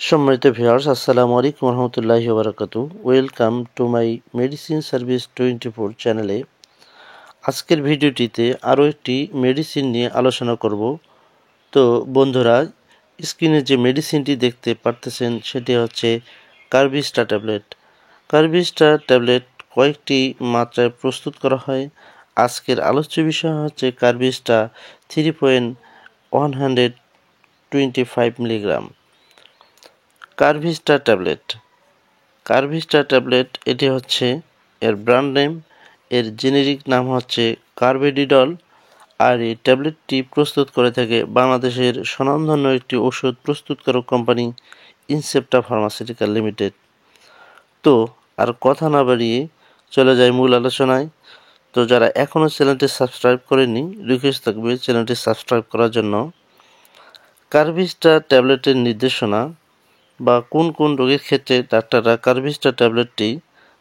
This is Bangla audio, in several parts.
সম্মানিত ভিউয়ার্স, আসসালামু আলাইকুম রহমতুল্লাহি ওয়া বারাকাতুহু। Welcome to my medicine service 24 চ্যানেলে। আজকের ভিডিওটিতে আরও একটি মেডিসিন নিয়ে আলোচনা করব। তো বন্ধুরা, স্ক্রিনে যে মেডিসিনটি দেখতে পারতেছেন সেটি হচ্ছে কার্ভিস্টা ট্যাবলেট। কার্ভিস্টা ট্যাবলেট কয়েকটি মাত্রায় প্রস্তুত করা হয়। আজকের আলোচ্য বিষয় হচ্ছে কার্ভিস্টা 3.125 মিলিগ্রাম। কার্ভিস্টা ট্যাবলেট এটি হচ্ছে এর ব্র্যান্ড নেম, এর জেনেরিক নাম হচ্ছে কার্বেডিডল। আর এই ট্যাবলেটটি প্রস্তুত করে থাকে বাংলাদেশের স্বনামধন্য একটি ওষুধ প্রস্তুতকারক কোম্পানি ইনসেপ্টা ফার্মাসিউটিক্যাল লিমিটেড। তো আর কথা না বাড়িয়ে চলে যায় মূল আলোচনায়। তো যারা এখনও চ্যানেলটি সাবস্ক্রাইব করেনি, রিকোয়েস্ট থাকবে চ্যানেলটি সাবস্ক্রাইব করার জন্য। কার্ভিস্টা ট্যাবলেটের নির্দেশনা বা কোন কোন রোগের ক্ষেত্রে ডাক্তাররা কার্ভিস্টা ট্যাবলেটটি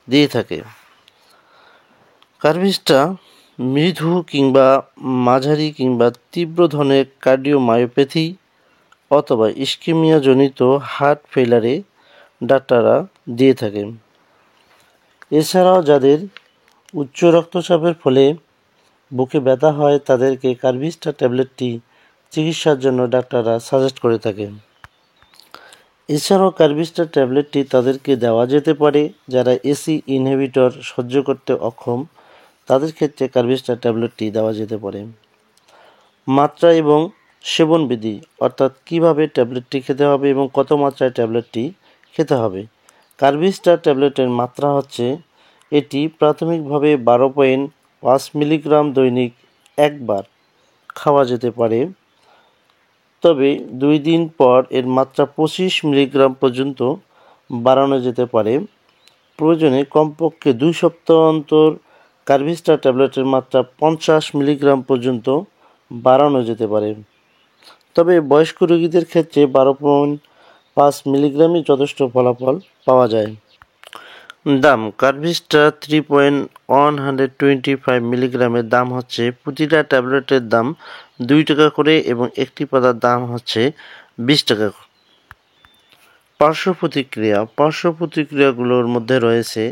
দিয়ে থাকে। কার্ভিস্টা মৃদু কিংবা মাঝারি কিংবা তীব্র ধরনের কার্ডিওমায়োপ্যাথি অথবা ইস্কেমিয়াজনিত হার্ট ফেলারে ডাক্তাররা দিয়ে থাকেন। এছাড়াও যাদের উচ্চ রক্তচাপের ফলে বুকে ব্যথা হয় তাদেরকে কার্ভিস্টা ট্যাবলেটটি চিকিৎসার জন্য ডাক্তাররা সাজেস্ট করে থাকেন। এছাড়াও কার্ভিস্টা ট্যাবলেটটি তাদেরকে দেওয়া যেতে পারে যারা এসি ইনহিবিটর সহ্য করতে অক্ষম, তাদের ক্ষেত্রে কার্ভিস্টা ট্যাবলেটটি দেওয়া যেতে পারে। মাত্রা এবং সেবনবিধি, অর্থাৎ কিভাবে ট্যাবলেটটি খেতে হবে এবং কত মাত্রায় ট্যাবলেটটি খেতে হবে। কার্ভিস্টা ট্যাবলেটের মাত্রা হচ্ছে, এটি প্রাথমিকভাবে 12.5 মিলিগ্রাম দৈনিক একবার খাওয়া যেতে পারে, তবে 2 দিন পর এর মাত্রা 25 মিলিগ্রাম পর্যন্ত বাড়ানো যেতে পারে। প্রয়োজনে কমপক্ষে 2 সপ্তাহ অন্তর কার্ভিস্টা ট্যাবলেটের মাত্রা 50 মিলিগ্রাম পর্যন্ত বাড়ানো যেতে পারে। তবে বয়স্ক রোগীদের ক্ষেত্রে 12.5 মিলিগ্রামই যথেষ্ট ফলাফল পাওয়া যায়। দাম, কার্ভিস্টা 3.125 মিলিগ্রামের দাম হচ্ছে প্রতিটা ট্যাবলেটের দাম 2 টাকা করে এবং একটি পাতার দাম হচ্ছে 20 টাকা। পার্শ্ব প্রতিক্রিয়াগুলোর মধ্যে রয়েছে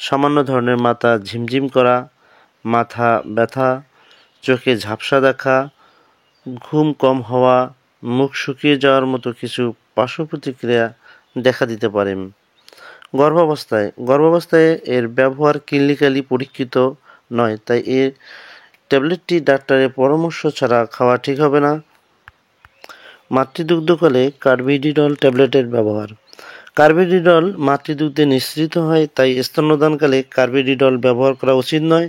সামান্য ধরনের মাথা ঝিমঝিম করা, মাথা ব্যথা, চোখে ঝাপসা দেখা, ঘুম কম হওয়া, মুখ শুকিয়ে যাওয়ার মতো কিছু পার্শ্ব প্রতিক্রিয়া দেখা দিতে পারে। গর্ভাবস্থায় এর ব্যবহার ক্লিনিক্যালি পরীক্ষিত নয়, তাই এর ট্যাবলেটটি ডাক্তারের পরামর্শ ছাড়া খাওয়া ঠিক হবে না। মাতৃদুগ্ধকালে কার্বিডিডল ট্যাবলেটের ব্যবহার। কার্বিডিডল মাতৃদুগ্ধে নিঃসৃত হয়, তাই স্তন্যদানকালে কার্বিডিডল ব্যবহার করা উচিত নয়।